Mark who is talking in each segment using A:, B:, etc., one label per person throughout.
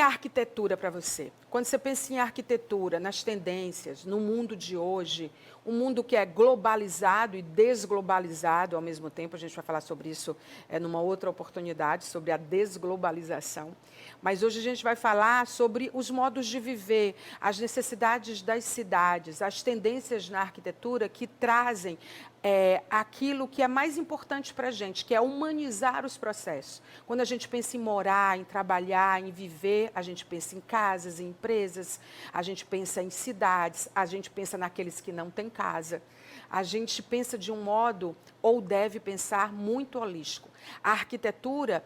A: é a arquitetura para você? Quando você pensa em arquitetura, nas tendências, no mundo de hoje, um mundo que é globalizado e desglobalizado ao mesmo tempo, a gente vai falar sobre isso numa outra oportunidade, sobre a desglobalização. Mas hoje a gente vai falar sobre os modos de viver, as necessidades das cidades, as tendências na arquitetura que trazem aquilo que é mais importante para a gente, que é humanizar os processos. Quando a gente pensa em morar, em trabalhar, em viver, a gente pensa em casas, em empresas, a gente pensa em cidades, a gente pensa naqueles que não têm casa. A gente pensa de um modo, ou deve pensar, muito holístico. A arquitetura,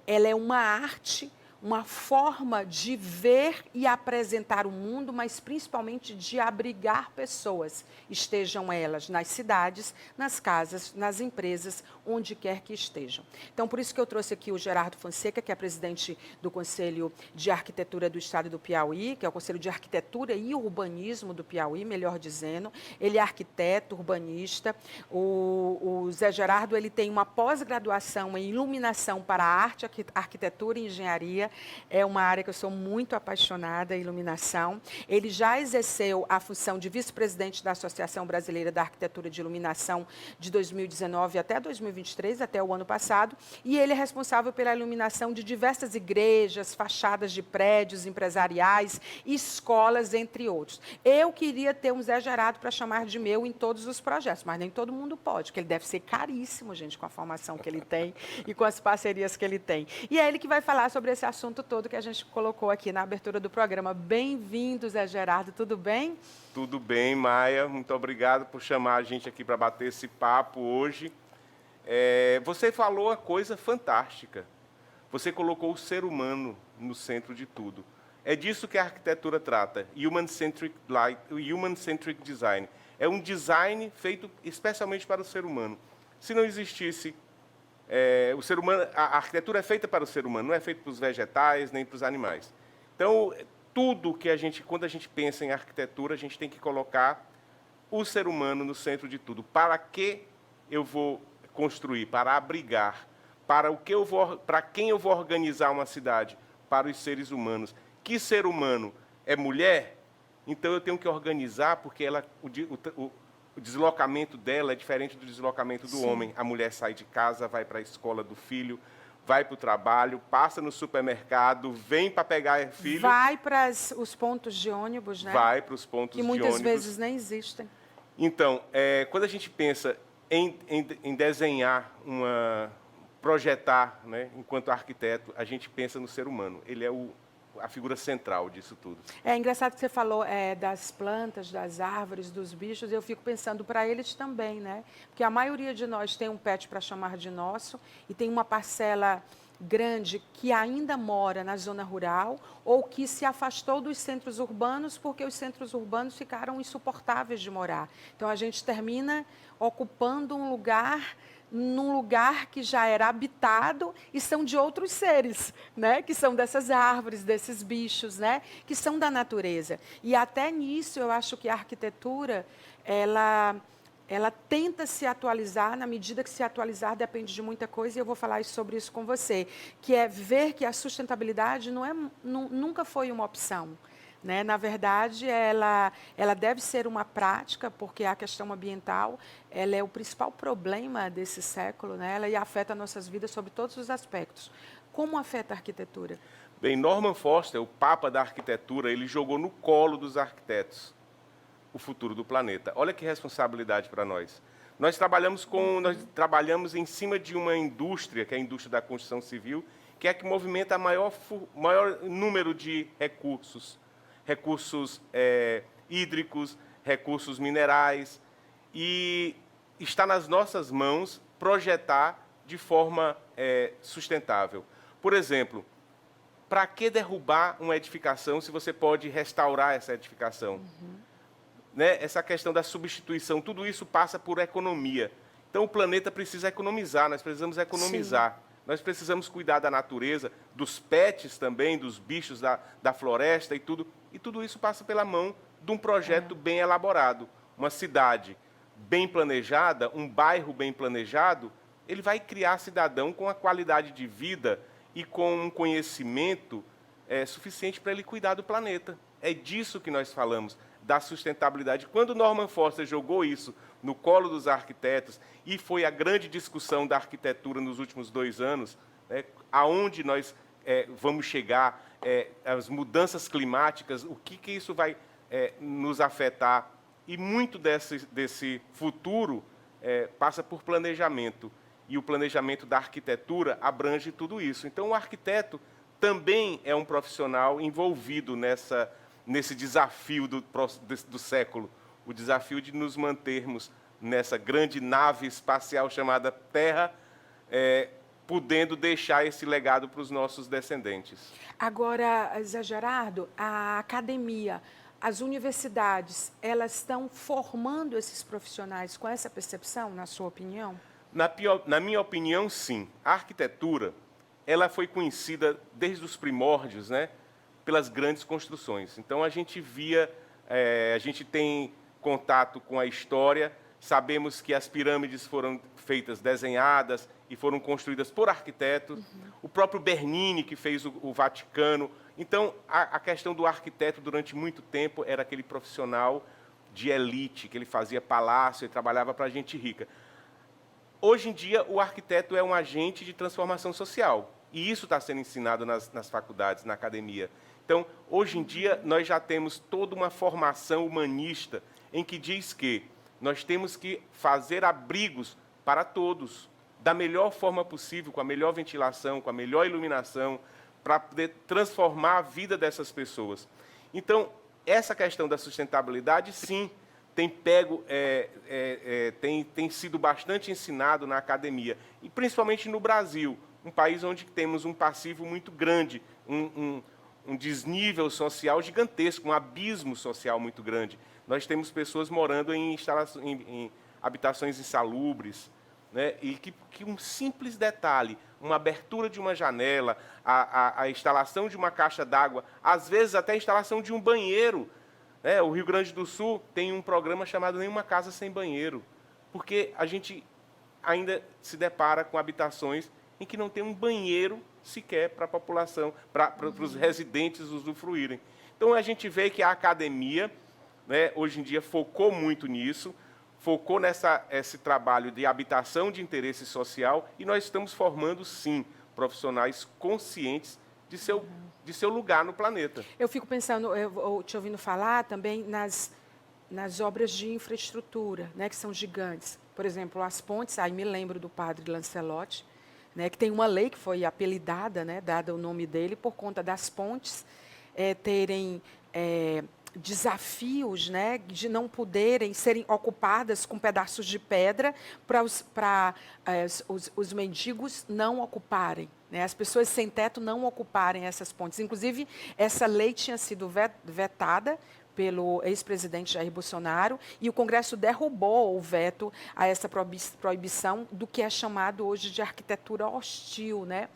A: ela é uma arte, uma forma de ver e apresentar o mundo, mas principalmente de abrigar pessoas, estejam elas nas cidades, nas casas, nas empresas, onde quer que estejam. Então, por isso que eu trouxe aqui o Gerardo Fonseca, que é presidente do Conselho de Arquitetura do Estado do Piauí, que é o Conselho de Arquitetura e Urbanismo do Piauí, melhor dizendo. Ele é arquiteto, urbanista. O Zé Gerardo, ele tem uma pós-graduação em iluminação para a arte, arquitetura e engenharia. É uma área que eu sou muito apaixonada, iluminação. Ele já exerceu a função de vice-presidente da Associação Brasileira da Arquitetura de Iluminação de 2019 até 2023, até o ano passado, e ele é responsável pela iluminação de diversas igrejas, fachadas de prédios empresariais, escolas, entre outros. Eu queria ter um Zé Gerardo para chamar de meu em todos os projetos, mas nem todo mundo pode, porque ele deve ser caríssimo, gente, com a formação que ele tem e com as parcerias que ele tem. E é ele que vai falar sobre esse assunto todo que a gente colocou aqui na abertura do programa. Bem-vindo, Zé Gerardo, tudo bem?
B: Tudo bem, Maia. Muito obrigado por chamar a gente aqui para bater esse papo hoje. Você falou uma coisa fantástica. Você colocou o ser humano no centro de tudo. É disso que a arquitetura trata, Human-Centric Design. É um design feito especialmente para o ser humano. Se não existisse o ser humano, a arquitetura é feita para o ser humano, não é feita para os vegetais nem para os animais. Então, tudo que quando a gente pensa em arquitetura, a gente tem que colocar o ser humano no centro de tudo. Para que eu vou construir? Para abrigar. Para quem eu vou organizar uma cidade? Para os seres humanos. Que ser humano? É mulher? Então, eu tenho que organizar, porque o deslocamento dela é diferente do deslocamento do homem. A mulher sai de casa, vai para a escola do filho, vai para o trabalho, passa no supermercado, vem para pegar o filho.
A: Vai para os pontos de ônibus, né?
B: Vai para os pontos de ônibus.
A: Que muitas vezes nem existem.
B: Então, quando a gente pensa em desenhar, projetar, né, enquanto arquiteto, a gente pensa no ser humano. Ele é a figura central disso tudo.
A: É engraçado que você falou das plantas, das árvores, dos bichos, eu fico pensando para eles também, né? Porque a maioria de nós tem um pet para chamar de nosso e tem uma parcela grande que ainda mora na zona rural ou que se afastou dos centros urbanos porque os centros urbanos ficaram insuportáveis de morar. Então, a gente termina ocupando um lugar num lugar que já era habitado e são de outros seres, né? Que são dessas árvores, desses bichos, né? Que são da natureza. E até nisso eu acho que a arquitetura, ela tenta se atualizar, na medida que se atualizar depende de muita coisa, e eu vou falar sobre isso com você, que é ver que a sustentabilidade nunca foi uma opção. Né? Na verdade, ela deve ser uma prática, porque a questão ambiental ela é o principal problema desse século, né? Ela afeta nossas vidas sobre todos os aspectos. Como afeta a arquitetura?
B: Bem, Norman Foster, o papa da arquitetura, ele jogou no colo dos arquitetos o futuro do planeta. Olha que responsabilidade para nós. Nós trabalhamos em cima de uma indústria, que é a indústria da construção civil, que é a que movimenta maior número de recursos hídricos, recursos minerais, e está nas nossas mãos projetar de forma sustentável. Por exemplo, para que derrubar uma edificação se você pode restaurar essa edificação? Né? Essa questão da substituição, tudo isso passa por economia. Então, o planeta precisa economizar, nós precisamos economizar. Sim. Nós precisamos cuidar da natureza, dos pets também, dos bichos da floresta e tudo. E tudo isso passa pela mão de um projeto bem elaborado. Uma cidade bem planejada, um bairro bem planejado, ele vai criar cidadão com a qualidade de vida e com um conhecimento suficiente para ele cuidar do planeta. É disso que nós falamos, da sustentabilidade. Quando Norman Foster jogou isso no colo dos arquitetos, e foi a grande discussão da arquitetura nos últimos 2 anos, né, aonde nós vamos chegar, as mudanças climáticas, o que isso vai nos afetar, e muito desse futuro passa por planejamento, e o planejamento da arquitetura abrange tudo isso. Então, o arquiteto também é um profissional envolvido nesse desafio do século, o desafio de nos mantermos nessa grande nave espacial chamada Terra, podendo deixar esse legado para os nossos descendentes.
A: Agora, Zé Gerardo, a academia, as universidades, elas estão formando esses profissionais com essa percepção, na sua opinião?
B: Na minha opinião, sim. A arquitetura, ela foi conhecida desde os primórdios, né, pelas grandes construções. Então, a gente a gente tem contato com a história, sabemos que as pirâmides foram feitas, desenhadas e foram construídas por arquitetos. O próprio Bernini, que fez o Vaticano. Então, a questão do arquiteto, durante muito tempo, era aquele profissional de elite, que ele fazia palácio e trabalhava para a gente rica. Hoje em dia, o arquiteto é um agente de transformação social, e isso está sendo ensinado nas faculdades, na academia. Então, hoje em dia, nós já temos toda uma formação humanista em que diz que nós temos que fazer abrigos para todos, da melhor forma possível, com a melhor ventilação, com a melhor iluminação, para poder transformar a vida dessas pessoas. Então, essa questão da sustentabilidade, sim, tem sido bastante ensinado na academia, e principalmente no Brasil, um país onde temos um passivo muito grande, um desnível social gigantesco, um abismo social muito grande. Nós temos pessoas morando em habitações insalubres, né? E que um simples detalhe, uma abertura de uma janela, a instalação de uma caixa d'água, às vezes até a instalação de um banheiro. O Rio Grande do Sul tem um programa chamado Nenhuma Casa Sem Banheiro, porque a gente ainda se depara com habitações em que não tem um banheiro sequer para a população, para os residentes usufruírem. Então, a gente vê que a academia, né, hoje em dia, focou muito nisso, focou esse trabalho de habitação de interesse social, e nós estamos formando, sim, profissionais conscientes de seu lugar no planeta.
A: Eu fico pensando, eu te ouvindo falar também nas obras de infraestrutura, né, que são gigantes. Por exemplo, as pontes, aí me lembro do padre Lancelotti, né, que tem uma lei que foi apelidada, né, dada o nome dele, por conta das pontes terem desafios, né, de não poderem serem ocupadas com pedaços de pedra para os mendigos não ocuparem, né, as pessoas sem teto não ocuparem essas pontes. Inclusive, essa lei tinha sido vetada pelo ex-presidente Jair Bolsonaro, e o Congresso derrubou o veto a essa proibição do que é chamado hoje de arquitetura hostil, né?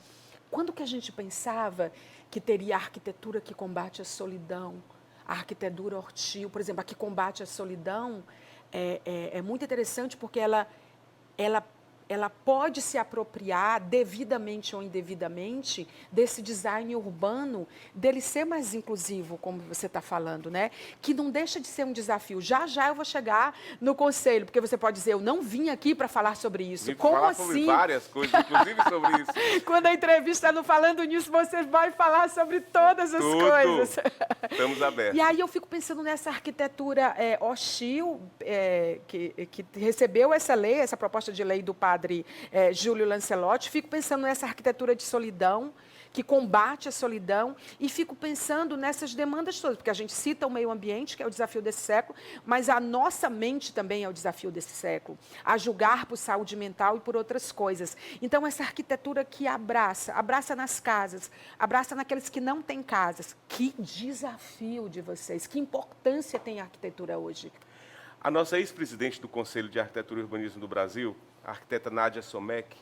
A: Quando que a gente pensava que teria arquitetura que combate a solidão, a arquitetura hostil, por exemplo, a que combate a solidão, é muito interessante porque ela pode se apropriar, devidamente ou indevidamente, desse design urbano, dele ser mais inclusivo, como você está falando, né? Que não deixa de ser um desafio. Já já eu vou chegar no conselho, porque você pode dizer, eu não vim aqui para falar sobre isso.
B: Vim
A: como
B: falar
A: assim?
B: Sobre várias coisas, inclusive sobre isso.
A: Quando a entrevista não falando nisso, você vai falar sobre todas as coisas.
B: Estamos abertos.
A: E aí eu fico pensando nessa arquitetura hostil, que recebeu essa lei, essa proposta de lei do padre Júlio Lancelotti. Fico pensando nessa arquitetura de solidão, que combate a solidão, e fico pensando nessas demandas todas, porque a gente cita o meio ambiente, que é o desafio desse século, mas a nossa mente também é o desafio desse século, a julgar por saúde mental e por outras coisas. Então, essa arquitetura que abraça nas casas, abraça naqueles que não têm casas. Que desafio de vocês, que importância tem a arquitetura hoje?
B: A nossa ex-presidente do Conselho de Arquitetura e Urbanismo do Brasil, a arquiteta Nádia Sommek,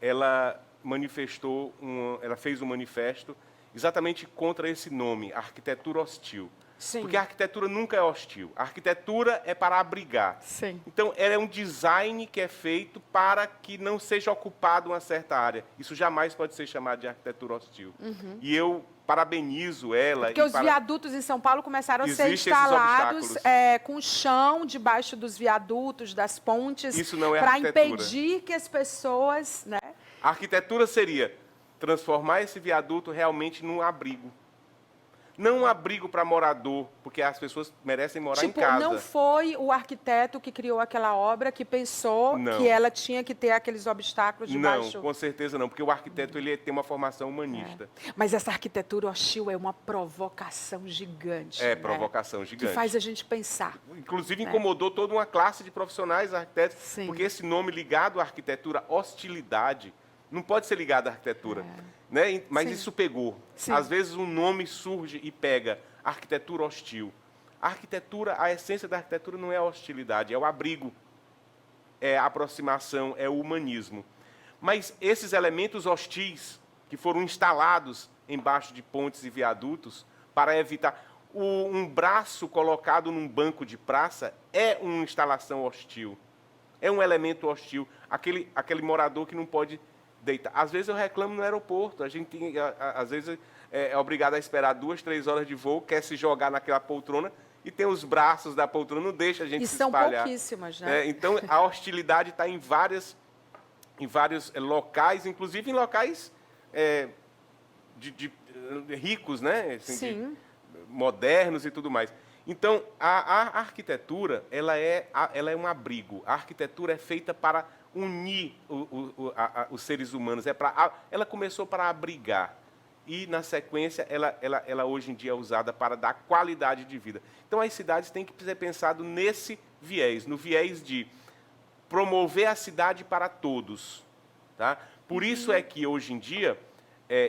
B: ela fez um manifesto exatamente contra esse nome, arquitetura hostil.
A: Sim.
B: Porque a arquitetura nunca é hostil. A arquitetura é para abrigar.
A: Sim.
B: Então, ela é um design que é feito para que não seja ocupada uma certa área. Isso jamais pode ser chamado de arquitetura hostil. E eu parabenizo ela.
A: Porque os viadutos em São Paulo começaram a ser
B: Existem
A: instalados com chão debaixo dos viadutos, das pontes,
B: Isso não é
A: para
B: arquitetura.
A: impedir que as pessoas... Né?
B: A arquitetura seria transformar esse viaduto realmente num abrigo. Não um abrigo para morador, porque as pessoas merecem morar em casa.
A: Não foi o arquiteto que criou aquela obra que pensou que ela tinha que ter aqueles obstáculos debaixo?
B: Não, com certeza não, porque o arquiteto ele tem uma formação humanista.
A: Mas essa arquitetura hostil é uma provocação gigante.
B: É, provocação gigante.
A: Que faz a gente pensar.
B: Inclusive incomodou toda uma classe de profissionais arquitetos,
A: Sim.
B: porque esse nome ligado à arquitetura, hostilidade, não pode ser ligado à arquitetura. Né? Mas
A: Sim.
B: isso pegou.
A: Sim.
B: Às vezes um nome surge e pega arquitetura hostil. A arquitetura, a essência da arquitetura não é a hostilidade, é o abrigo, é a aproximação, é o humanismo. Mas esses elementos hostis que foram instalados embaixo de pontes e viadutos para evitar... Um braço colocado num banco de praça é uma instalação hostil. É um elemento hostil. Aquele morador que não pode... deitar. Às vezes eu reclamo no aeroporto, a gente às vezes é obrigado a esperar 2, 3 horas de voo, quer se jogar naquela poltrona e tem os braços da poltrona, não deixa a gente se espalhar.
A: E são pouquíssimas, né?
B: Então a hostilidade está em vários locais, inclusive em locais ricos, né? Assim,
A: Sim.
B: Modernos e tudo mais. Então a arquitetura ela é um abrigo. A arquitetura é feita para unir os seres humanos. Ela começou para abrigar e, na sequência, ela hoje em dia é usada para dar qualidade de vida. Então, as cidades têm que ser pensado nesse viés, no viés de promover a cidade para todos. Tá? Por isso é que, hoje em dia,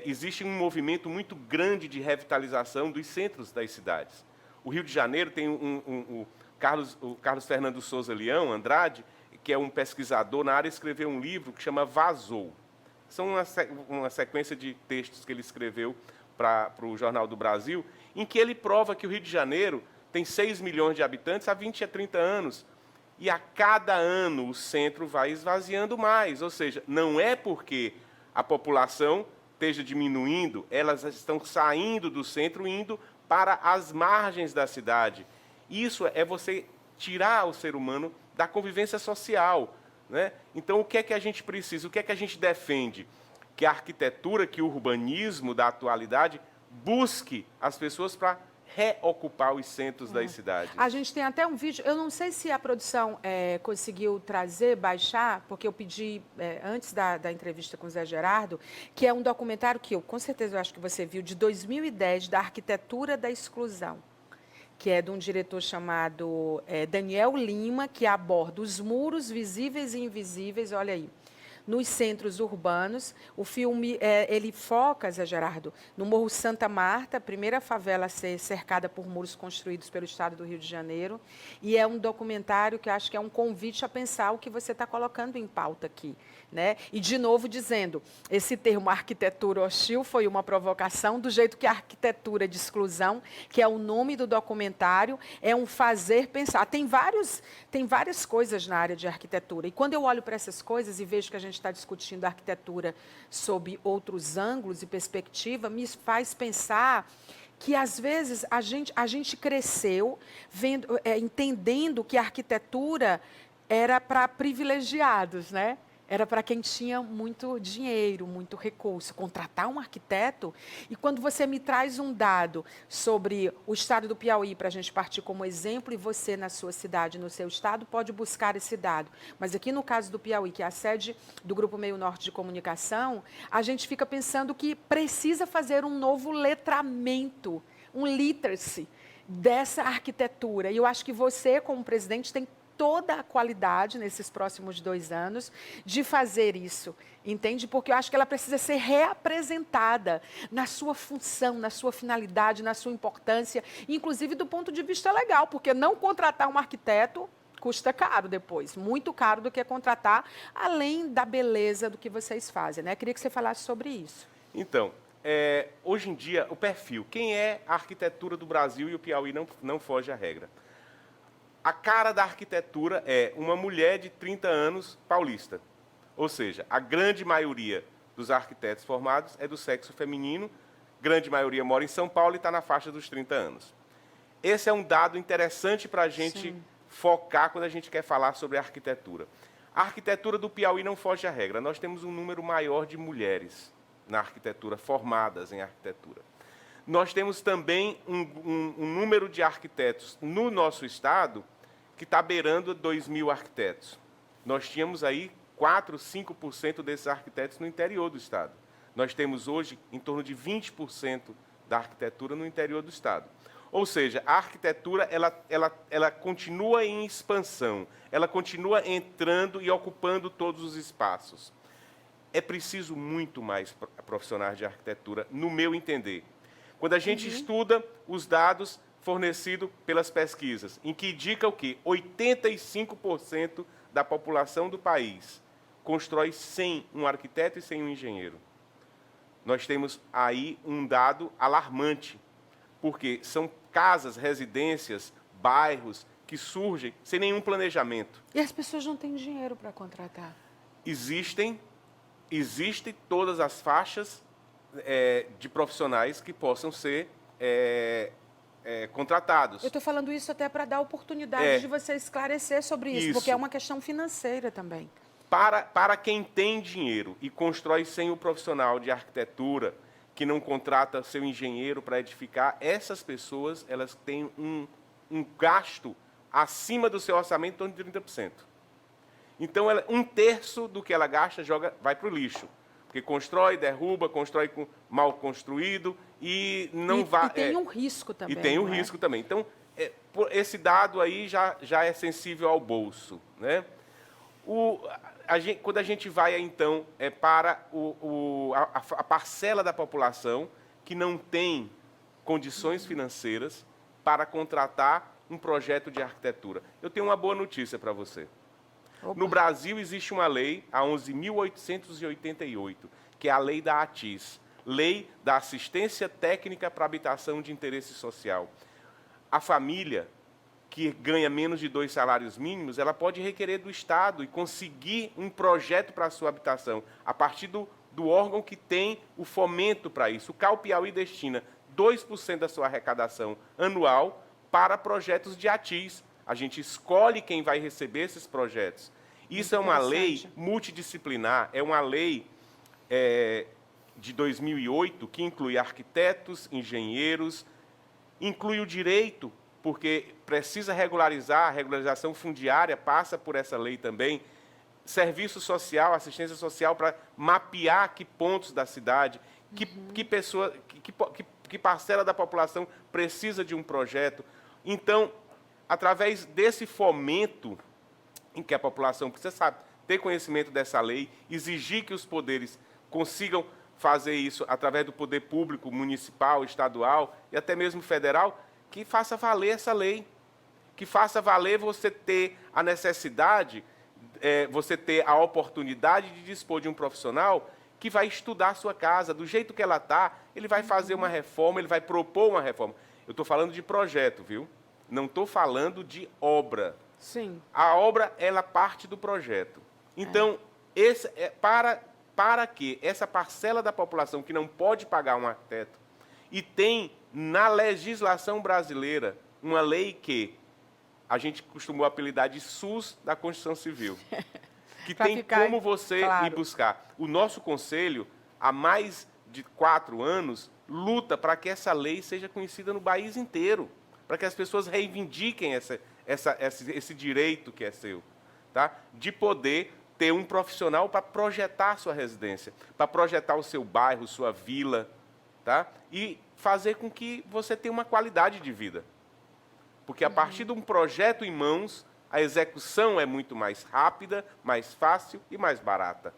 B: existe um movimento muito grande de revitalização dos centros das cidades. O Rio de Janeiro tem o Carlos Fernando Souza Leão Andrade, que é um pesquisador na área, escreveu um livro que chama Vazou. São uma sequência de textos que ele escreveu para o Jornal do Brasil, em que ele prova que o Rio de Janeiro tem 6 milhões de habitantes há 20 a 30 anos. E a cada ano o centro vai esvaziando mais. Ou seja, não é porque a população esteja diminuindo, elas estão saindo do centro e indo para as margens da cidade. Isso é você tirar o ser humano da convivência social. Né? Então, o que é que a gente precisa? O que é que a gente defende? Que a arquitetura, que o urbanismo da atualidade busque as pessoas para reocupar os centros das cidades.
A: A gente tem até um vídeo, eu não sei se a produção conseguiu baixar, porque eu pedi antes da entrevista com o Zé Gerardo, que é um documentário que com certeza eu acho que você viu, de 2010, da arquitetura da exclusão, que é de um diretor chamado Daniel Lima, que aborda os muros visíveis e invisíveis, olha aí, nos centros urbanos. O filme, ele foca, Zé Gerardo, no Morro Santa Marta, a primeira favela a ser cercada por muros construídos pelo Estado do Rio de Janeiro. E é um documentário que acho que é um convite a pensar o que você está colocando em pauta aqui. Né? E, de novo, dizendo, esse termo arquitetura hostil foi uma provocação, do jeito que a arquitetura de exclusão, que é o nome do documentário, é um fazer pensar. Tem várias coisas na área de arquitetura. E quando eu olho para essas coisas e vejo que a gente está discutindo a arquitetura sob outros ângulos e perspectiva, me faz pensar que, às vezes, a gente cresceu entendendo que a arquitetura era para privilegiados, né? Era para quem tinha muito dinheiro, muito recurso. Contratar um arquiteto. E quando você me traz um dado sobre o estado do Piauí, para a gente partir como exemplo, e você, na sua cidade, no seu estado, pode buscar esse dado. Mas aqui no caso do Piauí, que é a sede do Grupo Meio Norte de Comunicação, a gente fica pensando que precisa fazer um novo letramento, um literacy dessa arquitetura. E eu acho que você, como presidente, tem toda a qualidade nesses próximos 2 anos de fazer isso, entende? Porque eu acho que ela precisa ser reapresentada na sua função, na sua finalidade, na sua importância, inclusive do ponto de vista legal, porque não contratar um arquiteto custa caro depois, muito caro do que contratar, além da beleza do que vocês fazem, né? Queria que você falasse sobre isso.
B: Então, hoje em dia, o perfil. Quem é a arquitetura do Brasil, e o Piauí não foge à regra. A cara da arquitetura é uma mulher de 30 anos paulista. Ou seja, a grande maioria dos arquitetos formados é do sexo feminino, grande maioria mora em São Paulo e está na faixa dos 30 anos. Esse é um dado interessante para a gente focar quando a gente quer falar sobre arquitetura. A arquitetura do Piauí não foge à regra. Nós temos um número maior de mulheres na arquitetura, formadas em arquitetura. Nós temos também um número de arquitetos no nosso estado que está beirando 2.000 arquitetos. Nós tínhamos aí 4, 5% desses arquitetos no interior do estado. Nós temos hoje em torno de 20% da arquitetura no interior do estado. Ou seja, a arquitetura ela continua em expansão, ela continua entrando e ocupando todos os espaços. É preciso muito mais profissionais de arquitetura, no meu entender. Quando a gente estuda os dados fornecidos pelas pesquisas, em que indica o quê? 85% da população do país constrói sem um arquiteto e sem um engenheiro. Nós temos aí um dado alarmante, porque são casas, residências, bairros que surgem sem nenhum planejamento.
A: E as pessoas não têm dinheiro para contratar.
B: Existem todas as faixas de profissionais que possam ser contratados.
A: Eu estou falando isso até para dar oportunidade de você esclarecer sobre isso, porque é uma questão financeira também.
B: Para quem tem dinheiro e constrói sem o profissional de arquitetura, que não contrata seu engenheiro para edificar, essas pessoas elas têm um gasto acima do seu orçamento, em torno de 30%. Então, um terço do que ela gasta vai para o lixo, porque constrói, derruba, constrói mal construído e não vai...
A: E tem um risco também.
B: E tem um risco também. Então, esse dado aí já é sensível ao bolso, né? Quando a gente vai, então, para a parcela da população que não tem condições financeiras para contratar um projeto de arquitetura. Eu tenho uma boa notícia para você. Opa. No Brasil, existe uma lei, a 11.888, que é a lei da ATIS, Lei da Assistência Técnica para Habitação de Interesse Social. A família que ganha menos de 2 salários mínimos, ela pode requerer do Estado e conseguir um projeto para a sua habitação, a partir do órgão que tem o fomento para isso. O CAL Piauí destina 2% da sua arrecadação anual para projetos de ATIS. A gente escolhe quem vai receber esses projetos. Isso é uma lei multidisciplinar, é uma lei de 2008 que inclui arquitetos, engenheiros, inclui o direito, porque precisa regularizar, a regularização fundiária passa por essa lei também, serviço social, assistência social, para mapear que pontos da cidade, que parcela da população precisa de um projeto. Então, através desse fomento em que a população precisa ter conhecimento dessa lei, exigir que os poderes consigam fazer isso através do poder público, municipal, estadual e até mesmo federal, que faça valer essa lei, que faça valer você ter a necessidade, você ter a oportunidade de dispor de um profissional que vai estudar a sua casa, do jeito que ela está, ele vai fazer uma reforma, ele vai propor uma reforma. Eu estou falando de projeto, viu? Não estou falando de obra.
A: Sim.
B: A obra, ela parte do projeto. Então, para que essa parcela da população que não pode pagar um arquiteto e tem na legislação brasileira uma lei que a gente costumou apelidar de SUS da Constituição Civil, que tem como você ir buscar. O nosso conselho, há mais de 4 anos, luta para que essa lei seja conhecida no país inteiro, para que as pessoas reivindiquem esse direito que é seu, tá? De poder ter um profissional para projetar a sua residência, para projetar o seu bairro, sua vila, tá? E fazer com que você tenha uma qualidade de vida. Porque a partir de um projeto em mãos, a execução é muito mais rápida, mais fácil e mais barata.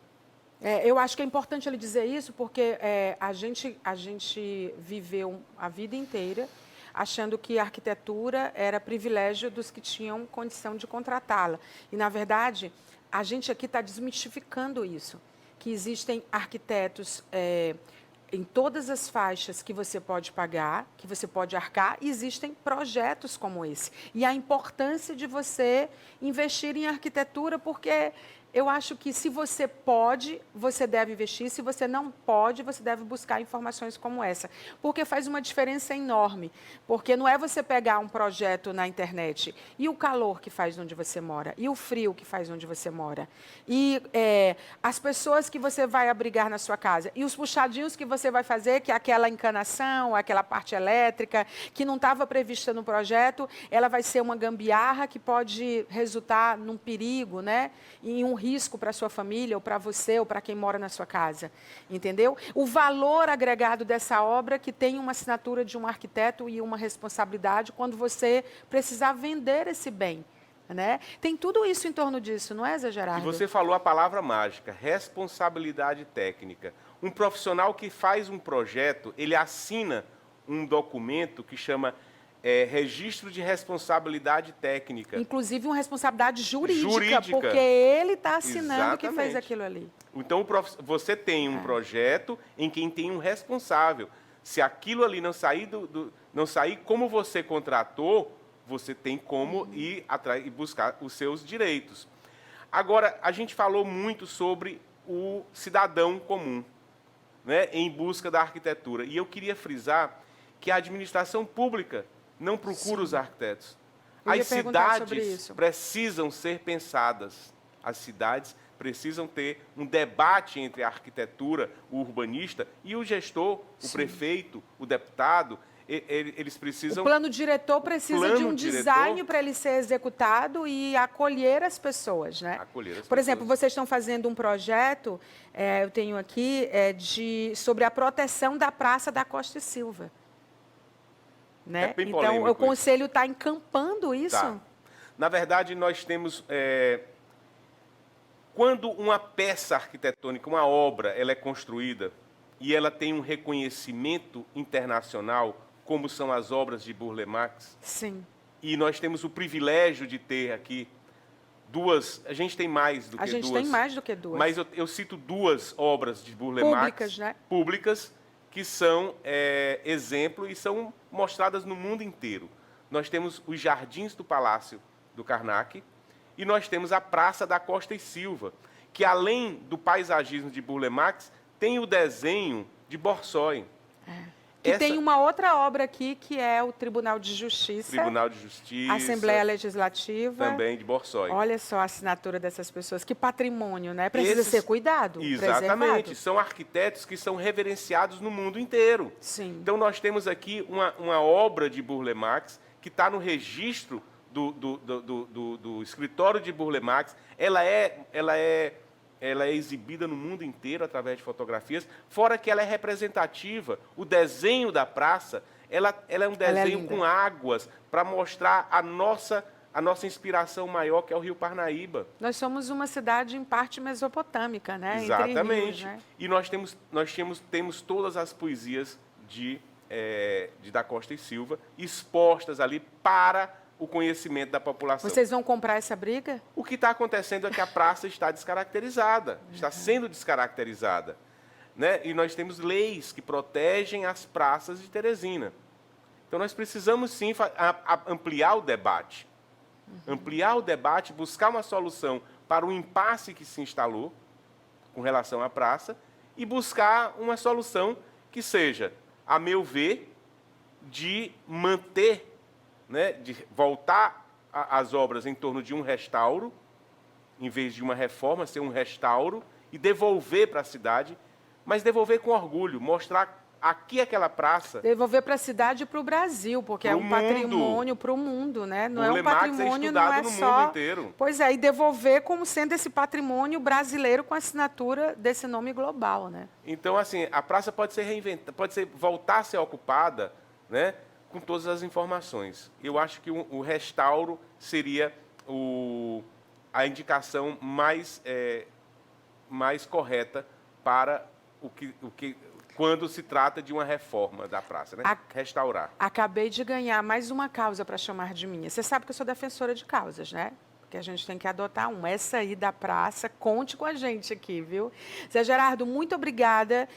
A: Eu acho que é importante ele dizer isso, porque a gente viveu a vida inteira achando que a arquitetura era privilégio dos que tinham condição de contratá-la. E, na verdade, a gente aqui está desmistificando isso, que existem arquitetos em todas as faixas que você pode pagar, que você pode arcar, existem projetos como esse. E a importância de você investir em arquitetura, porque eu acho que se você pode, você deve investir. Se você não pode, você deve buscar informações como essa. Porque faz uma diferença enorme. Porque não é você pegar um projeto na internet e o calor que faz onde você mora, e o frio que faz onde você mora, e as pessoas que você vai abrigar na sua casa, e os puxadinhos que você vai fazer, que é aquela encanação, aquela parte elétrica, que não estava prevista no projeto, ela vai ser uma gambiarra que pode resultar num perigo, né? Em um risco para a sua família, ou para você, ou para quem mora na sua casa. Entendeu? O valor agregado dessa obra que tem uma assinatura de um arquiteto e uma responsabilidade quando você precisar vender esse bem. Né? Tem tudo isso em torno disso, não é, Zé Gerardo?
B: E você falou a palavra mágica, responsabilidade técnica. Um profissional que faz um projeto, ele assina um documento que chama registro de responsabilidade técnica.
A: Inclusive uma responsabilidade jurídica. Porque ele está assinando que fez aquilo ali.
B: Então, você tem um projeto em quem tem um responsável. Se aquilo ali não sair, não sair como você contratou, você tem como ir atrás e buscar os seus direitos. Agora, a gente falou muito sobre o cidadão comum, né, em busca da arquitetura. E eu queria frisar que a administração pública não procura os arquitetos. As cidades precisam ser pensadas. As cidades precisam ter um debate entre a arquitetura, o urbanista e o gestor, o prefeito, o deputado. Eles precisam...
A: O plano diretor precisa de um design para ele ser executado e acolher as pessoas, né? Por exemplo, vocês estão fazendo um projeto, eu tenho aqui, sobre a proteção da Praça da Costa e Silva. Né? Então, o Conselho está encampando isso?
B: Tá. Na verdade, nós temos... quando uma peça arquitetônica, uma obra, ela é construída e ela tem um reconhecimento internacional, como são as obras de Burle Marx.
A: Sim.
B: E nós temos o privilégio de ter aqui duas... A gente tem mais do que duas.
A: A gente tem mais do que duas.
B: Mas eu cito duas obras de Burle Marx.
A: Públicas, né?
B: Públicas, que são exemplo e são mostradas no mundo inteiro. Nós temos os Jardins do Palácio do Karnak e nós temos a Praça da Costa e Silva, que além do paisagismo de Burle Marx, tem o desenho de Borsoi.
A: Tem uma outra obra aqui, que é o Tribunal de Justiça.
B: Tribunal de Justiça.
A: Assembleia Legislativa.
B: Também de Borsoi.
A: Olha só a assinatura dessas pessoas. Que patrimônio, né? Precisa ser cuidado,
B: exatamente.
A: Preservado.
B: São arquitetos que são reverenciados no mundo inteiro.
A: Sim.
B: Então, nós temos aqui uma obra de Burle Marx que está no registro do escritório de Burle Marx. Ela é exibida no mundo inteiro através de fotografias, fora que ela é representativa. O desenho da praça, ela é um desenho com águas para mostrar a nossa a nossa inspiração maior, que é o Rio Parnaíba.
A: Nós somos uma cidade em parte mesopotâmica, né?
B: Exatamente.
A: Entre rios, né?
B: E nós temos todas as poesias da Costa e Silva expostas ali para o conhecimento da população.
A: Vocês vão comprar essa briga?
B: O que está acontecendo é que a praça está descaracterizada, está sendo descaracterizada. Né? E nós temos leis que protegem as praças de Teresina. Então, nós precisamos, sim, ampliar o debate. Ampliar o debate, buscar uma solução para o impasse que se instalou com relação à praça e buscar uma solução que seja, a meu ver, de manter, né, de voltar as obras em torno de um restauro, em vez de uma reforma, ser um restauro, e devolver para a cidade, mas devolver com orgulho, mostrar aqui aquela praça.
A: Devolver para a cidade e para o Brasil, porque é um patrimônio para o mundo, né? Não é um patrimônio, não é só.
B: Mundo inteiro.
A: Pois é, e devolver como sendo esse patrimônio brasileiro com a assinatura desse nome global, né?
B: Então, assim, a praça pode ser reinventada, voltar a ser ocupada, né, com todas as informações. Eu acho que o restauro seria a indicação mais correta para quando se trata de uma reforma da praça, né? Restaurar.
A: Acabei de ganhar mais uma causa para chamar de minha. Você sabe que eu sou defensora de causas, né? que a gente tem que adotar um. Essa aí da praça, conte com a gente aqui, viu? Zé Gerardo, muito obrigada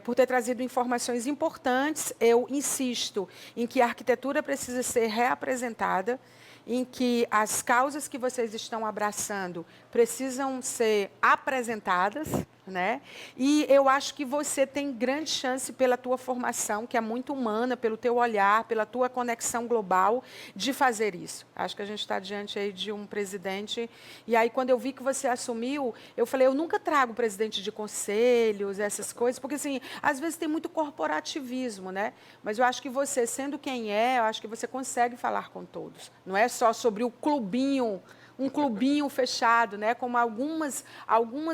A: por ter trazido informações importantes. Eu insisto em que a arquitetura precisa ser reapresentada, em que as causas que vocês estão abraçando precisam ser apresentadas, né? E eu acho que você tem grande chance pela tua formação, que é muito humana, pelo teu olhar, pela tua conexão global, de fazer isso. Acho que a gente está diante aí de um presidente. E aí, quando eu vi que você assumiu, eu falei, eu nunca trago presidente de conselhos, essas coisas, porque, assim, às vezes tem muito corporativismo, né? Mas eu acho que você, sendo quem é, eu acho que você consegue falar com todos. Não é só sobre o clubinho, um clubinho fechado, né, como algumas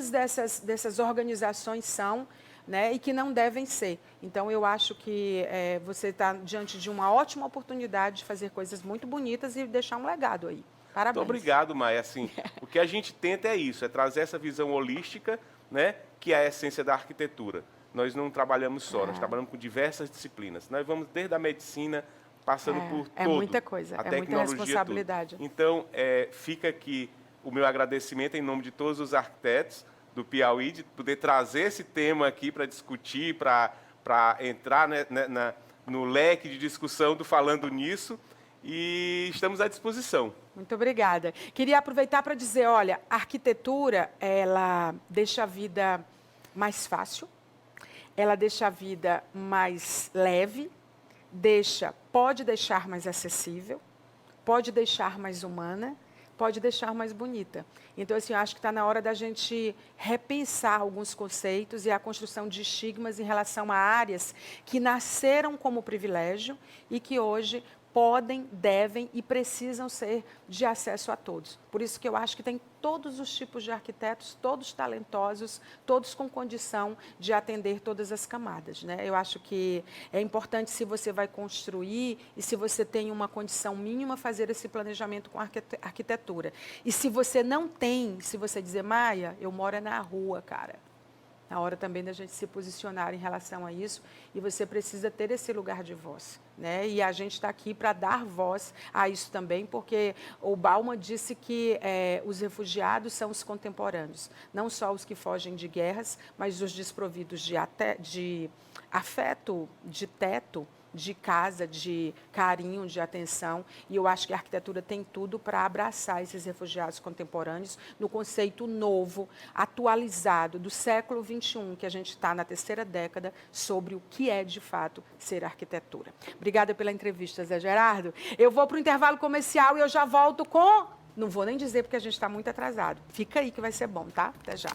A: dessas organizações são, né, e que não devem ser. Então, eu acho que você está diante de uma ótima oportunidade de fazer coisas muito bonitas e deixar um legado aí. Parabéns.
B: Muito obrigado, Maia. Assim, o que a gente tenta é isso, é trazer essa visão holística, né, que é a essência da arquitetura. Nós não trabalhamos só, nós trabalhamos com diversas disciplinas. Nós vamos desde a medicina, passando por todo.
A: É muita coisa, é muita responsabilidade.
B: Tudo. Então, fica aqui o meu agradecimento em nome de todos os arquitetos do Piauí, de poder trazer esse tema aqui para discutir, para entrar no leque de discussão do Falando Nisso, e estamos à disposição.
A: Muito obrigada. Queria aproveitar para dizer, olha, a arquitetura, ela deixa a vida mais fácil, ela deixa a vida mais leve, pode deixar mais acessível, pode deixar mais humana, pode deixar mais bonita. Então, assim, eu acho que está na hora da gente repensar alguns conceitos e a construção de estigmas em relação a áreas que nasceram como privilégio e que hoje podem, devem e precisam ser de acesso a todos. Por isso que eu acho que tem todos os tipos de arquitetos, todos talentosos, todos com condição de atender todas as camadas, né? Eu acho que é importante, se você vai construir e se você tem uma condição mínima, fazer esse planejamento com arquitetura. E se você não tem, se você dizer, Maia, eu moro na rua, cara. Na hora também da gente se posicionar em relação a isso, e você precisa ter esse lugar de voz, né? E a gente está aqui para dar voz a isso também, porque o Bauman disse que os refugiados são os contemporâneos, não só os que fogem de guerras, mas os desprovidos de afeto, de teto, de casa, de carinho, de atenção, e eu acho que a arquitetura tem tudo para abraçar esses refugiados contemporâneos no conceito novo, atualizado, do século XXI, que a gente está na terceira década, sobre o que é, de fato, ser arquitetura. Obrigada pela entrevista, Zé Gerardo. Eu vou para o intervalo comercial e eu já volto com... Não vou nem dizer porque a gente está muito atrasado. Fica aí que vai ser bom, tá? Até já.